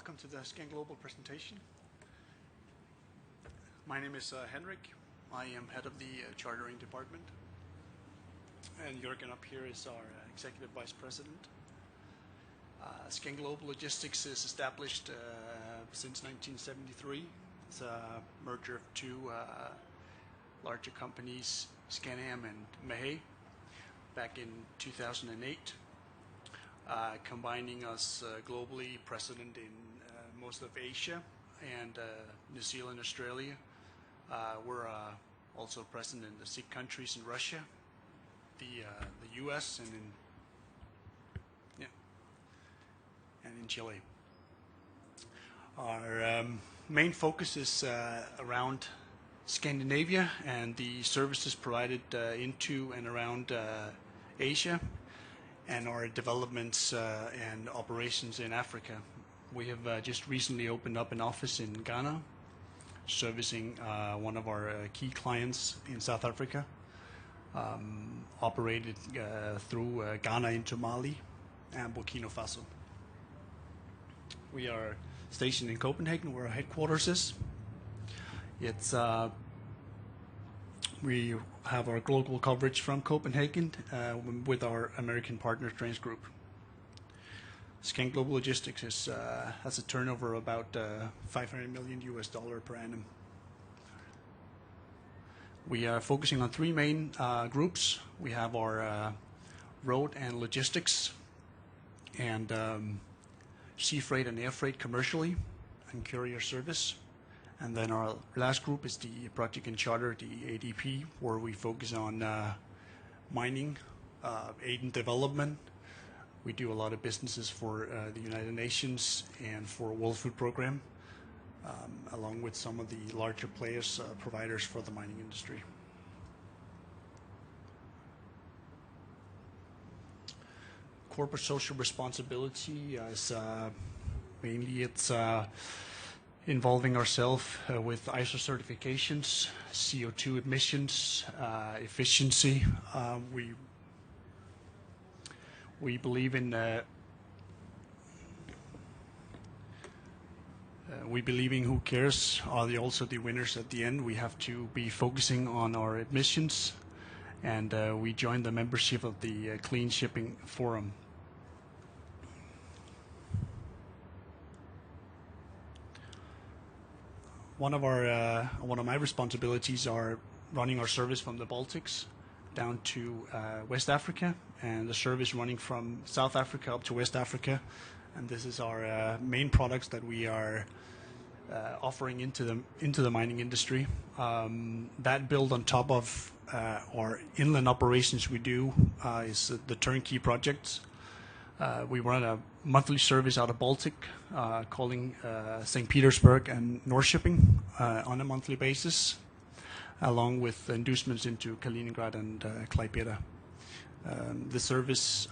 Welcome to the Scan Global presentation. My name is Henrik. I am head of the chartering department. And Jürgen up here is our executive vice president. Scan Global Logistics is established since 1973. It's a merger of two larger companies, Scan-Am and Mehe, back in 2008. Combining us globally, present in most of Asia and New Zealand, Australia. We're also present in the SIG countries in Russia, the US, and in Chile. Our main focus is around Scandinavia and the services provided into and around Asia, and our developments and operations in Africa. We have just recently opened up an office in Ghana, servicing one of our key clients in South Africa, operated through Ghana into Mali and Burkina Faso. We are stationed in Copenhagen, where our headquarters is. We have our global coverage from Copenhagen with our American partner Trans Group. Scan Global Logistics has a turnover of about $500 million per annum. We are focusing on three main groups. We have our road and logistics, and sea freight and air freight commercially, and courier service. And then our last group is the project and charter, the ADP, where we focus on mining, aid and development. We do a lot of businesses for the United Nations and for World Food Program, along with some of the larger players, providers for the mining industry. Corporate social responsibility is mainly involving ourselves with ISO certifications, CO2 emissions, efficiency. We believe in who cares are also the winners at the end. We have to be focusing on our emissions, and we joined the membership of the Clean Shipping Forum. One of my responsibilities are running our service from the Baltics down to West Africa, and the service running from South Africa up to West Africa. And this is our main products that we are offering into the mining industry. That built on top of our inland operations we do is the turnkey projects. We run a monthly service out of Baltic, calling St. Petersburg and North Shipping on a monthly basis, along with inducements into Kaliningrad and Klaipėda. The service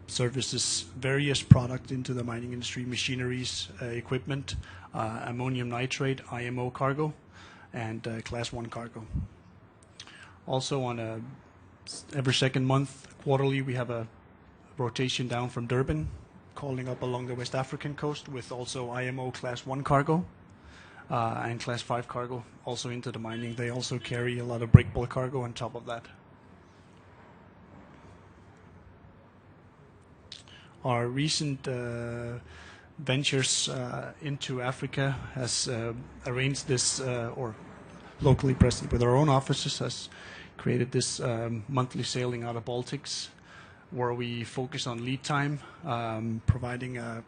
services various products into the mining industry: machineries, equipment, ammonium nitrate, IMO cargo, and Class 1 cargo. Also, on every second month, quarterly, we have a rotation down from Durban, calling up along the West African coast with also IMO Class 1 cargo and Class 5 cargo also into the mining. They also carry a lot of break bulk cargo on top of that. Our recent ventures into Africa has arranged this, or locally present with our own offices, has created this monthly sailing out of Baltics, where we focus on lead time, providing a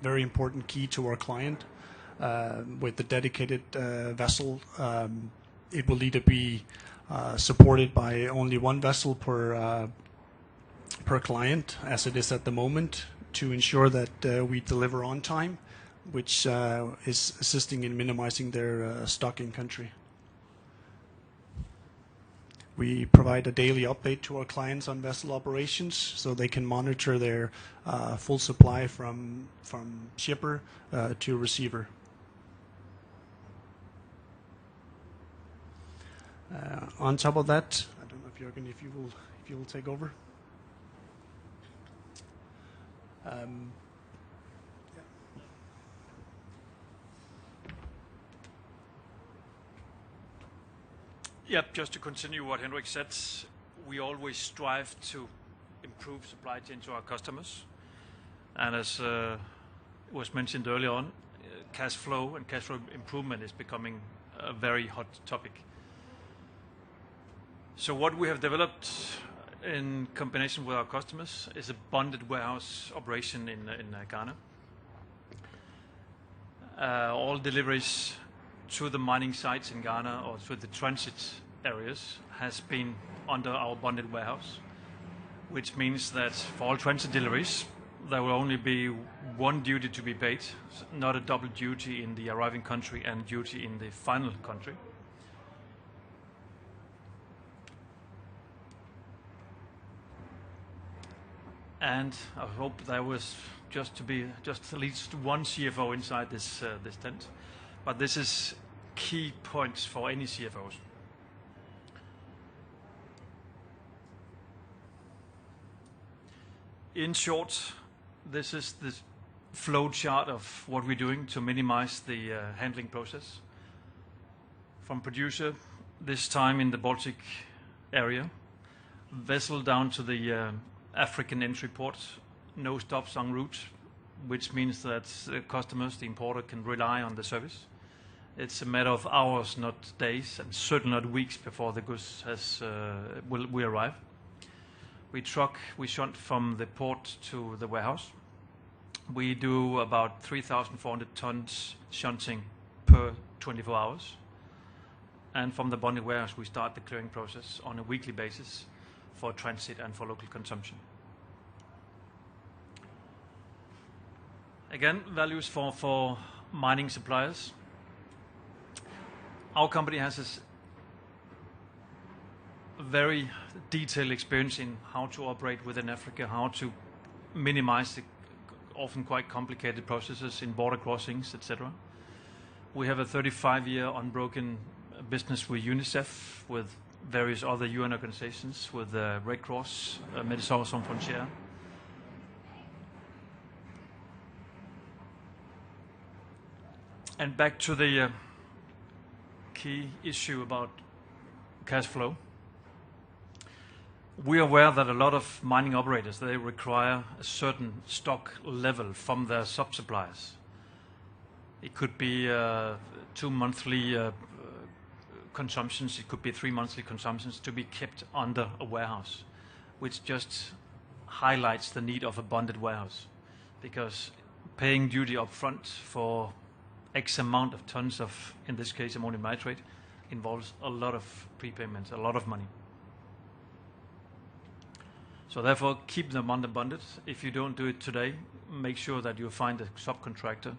very important key to our client. With the dedicated vessel, it will either be supported by only one vessel per client, as it is at the moment, to ensure that we deliver on time, which is assisting in minimizing their stock in country. We provide a daily update to our clients on vessel operations, so they can monitor their full supply from shipper to receiver. On top of that, I don't know if Jürgen, if you will take over. Yep, just to continue what Henrik said, we always strive to improve supply chain to our customers. And as was mentioned earlier on, cash flow and cash flow improvement is becoming a very hot topic. So what we have developed in combination with our customers is a bonded warehouse operation in Ghana. All deliveries to the mining sites in Ghana or to the transit areas has been under our bonded warehouse, which means that for all transit deliveries, there will only be one duty to be paid, not a double duty in the arriving country and duty in the final country. And I hope there was just at least one CFO inside this tent. But this is key points for any CFOs. In short, this is the flow chart of what we're doing to minimize the handling process. From producer, this time in the Baltic area, vessel down to the African entry port, no stops en route, which means that the customers, the importer, can rely on the service. It's a matter of hours, not days, and certainly not weeks before the goods will arrive. We shunt from the port to the warehouse. We do about 3,400 tons shunting per 24 hours. And from the bonded warehouse, we start the clearing process on a weekly basis for transit and for local consumption. Again, values for mining suppliers. Our company has a very detailed experience in how to operate within Africa, how to minimize the often quite complicated processes in border crossings, etc. We have a 35-year unbroken business with UNICEF, with various other UN organizations, with the Red Cross, Médecins Sans Frontières. And back to the key issue about cash flow. We are aware that a lot of mining operators, they require a certain stock level from their sub-suppliers. It could be 2 monthly consumptions, it could be 3 monthly consumptions to be kept under a warehouse, which just highlights the need of a bonded warehouse, because paying duty up front for X amount of tons of, in this case, ammonium nitrate, involves a lot of prepayments, a lot of money. So therefore, keep them bonded. If you don't do it today, make sure that you find a subcontractor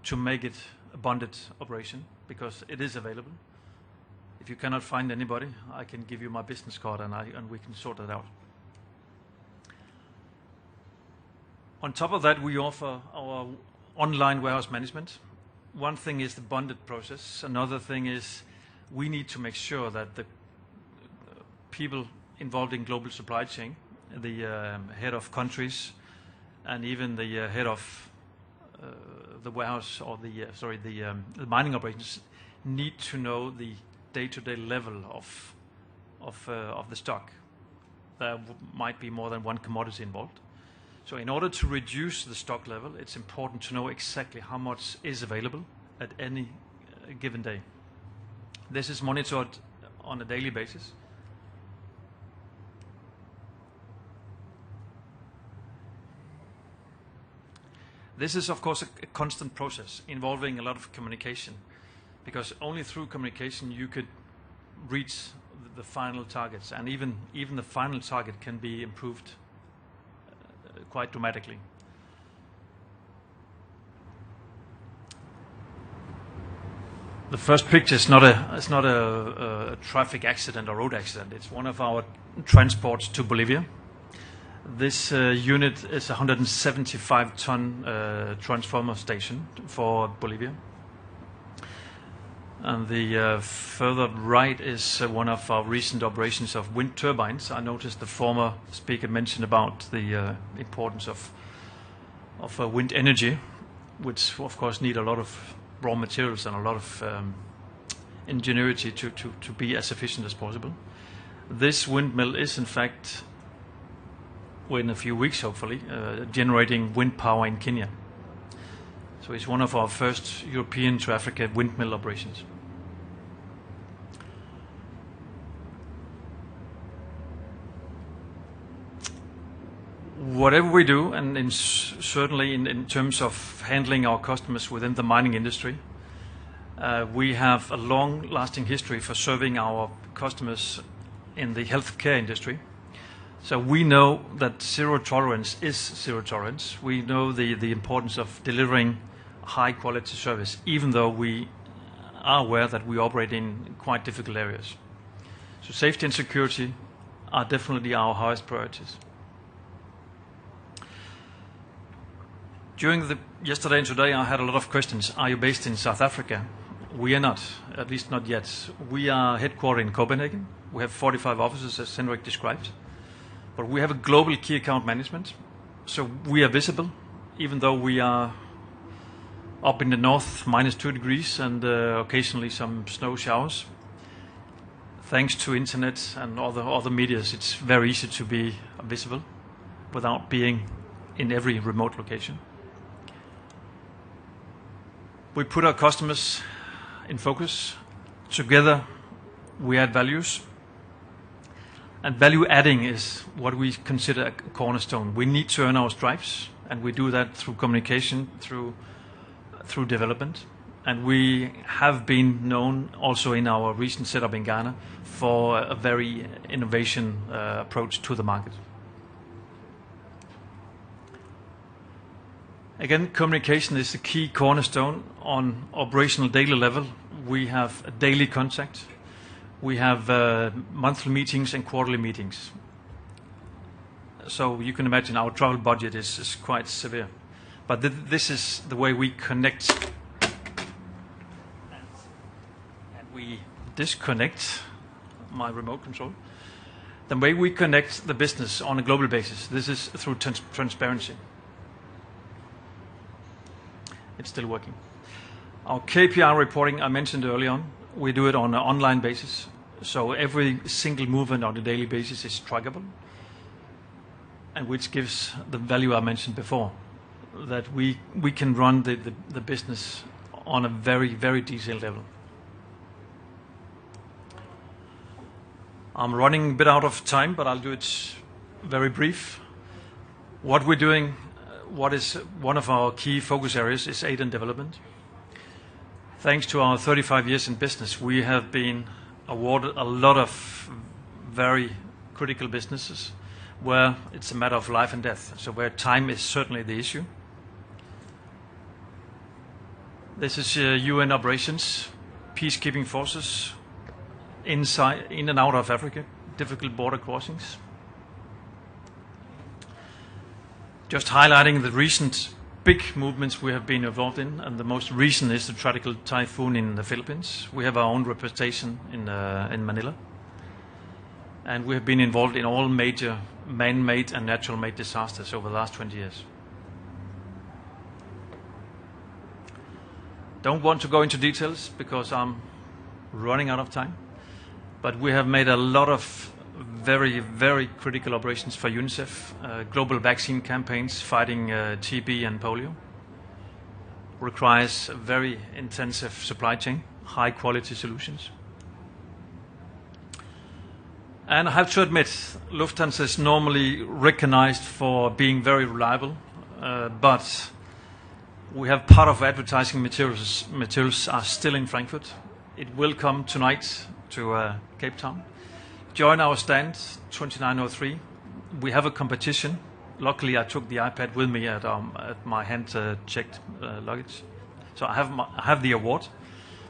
to make it a bonded operation, because it is available. If you cannot find anybody, I can give you my business card and we can sort it out. On top of that, we offer our online warehouse management. One thing is the bonded process. Another thing is we need to make sure that the people involved in global supply chain, the head of countries, and even the head of the warehouse or the mining operations need to know the day-to-day level of the stock. There might be more than one commodity involved. So in order to reduce the stock level, it's important to know exactly how much is available at any given day. This is monitored on a daily basis. This is, of course, a constant process involving a lot of communication, because only through communication you could reach the final targets, and even the final target can be improved quite dramatically. The first picture is not a traffic accident or road accident. It's one of our transports to Bolivia. This unit is a 175-ton transformer station for Bolivia. And the further right is one of our recent operations of wind turbines. I noticed the former speaker mentioned about the importance of wind energy, which of course need a lot of raw materials and a lot of ingenuity to be as efficient as possible. This windmill is in fact, within a few weeks hopefully, generating wind power in Kenya. So it's one of our first European to Africa windmill operations. Whatever we do, and certainly in terms of handling our customers within the mining industry, we have a long-lasting history for serving our customers in the healthcare industry. So we know that zero tolerance is zero tolerance. We know the importance of delivering high-quality service, even though we are aware that we operate in quite difficult areas. So safety and security are definitely our highest priorities. During yesterday and today, I had a lot of questions. Are you based in South Africa? We are not, at least not yet. We are headquartered in Copenhagen. We have 45 offices, as Henrik described. But we have a global key account management. So we are visible, even though we are up in the north, -2 degrees, and occasionally some snow showers. Thanks to internet and other medias, it's very easy to be visible without being in every remote location. We put our customers in focus. Together we add values. And value adding is what we consider a cornerstone. We need to earn our stripes, and we do that through communication, through development. And we have been known also in our recent setup in Ghana for a very innovation approach to the market. Again, communication is the key cornerstone on operational daily level. We have a daily contact. We have monthly meetings and quarterly meetings. So you can imagine our travel budget is quite severe. But this is the way we connect. And we disconnect my remote control. The way we connect the business on a global basis, this is through transparency. It's still working. Our KPI reporting I mentioned early on, we do it on an online basis. So every single movement on a daily basis is trackable, and which gives the value I mentioned before, that we can run the business on a very, very detailed level. I'm running a bit out of time, but I'll do it very brief. What we're doing, what is one of our key focus areas is aid and development. Thanks to our 35 years in business, we have been awarded a lot of very critical businesses where it's a matter of life and death, so where time is certainly the issue. This is UN operations, peacekeeping forces in and out of Africa, difficult border crossings. Just highlighting the recent big movements we have been involved in, and the most recent is the tropical typhoon in the Philippines. We have our own representation in Manila, and we have been involved in all major man-made and natural-made disasters over the last 20 years. Don't want to go into details because I'm running out of time, but we have made a lot of very, very critical operations for UNICEF, global vaccine campaigns fighting TB and polio. Requires a very intensive supply chain, high quality solutions. And I have to admit, Lufthansa is normally recognized for being very reliable, but we have part of advertising materials are still in Frankfurt. It will come tonight to Cape Town. Join our stand, 2903. We have a competition. Luckily, I took the iPad with me at my hand-checked luggage. So I have the award,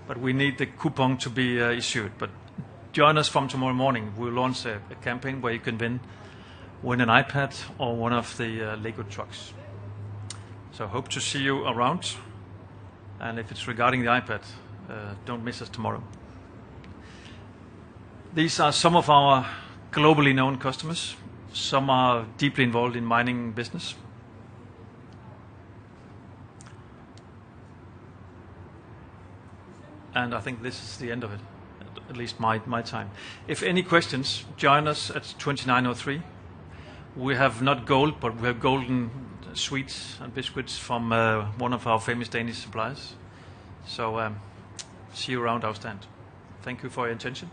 but we need the coupon to be issued. But join us from tomorrow morning. We'll launch a campaign where you can win an iPad or one of the Lego trucks. So hope to see you around. And if it's regarding the iPad, don't miss us tomorrow. These are some of our globally known customers. Some are deeply involved in mining business. and I think this is the end of it, at least my time. If any questions, join us at 2903. We have not gold, but we have golden sweets and biscuits from one of our famous Danish suppliers. So see you around our stand. Thank you for your attention.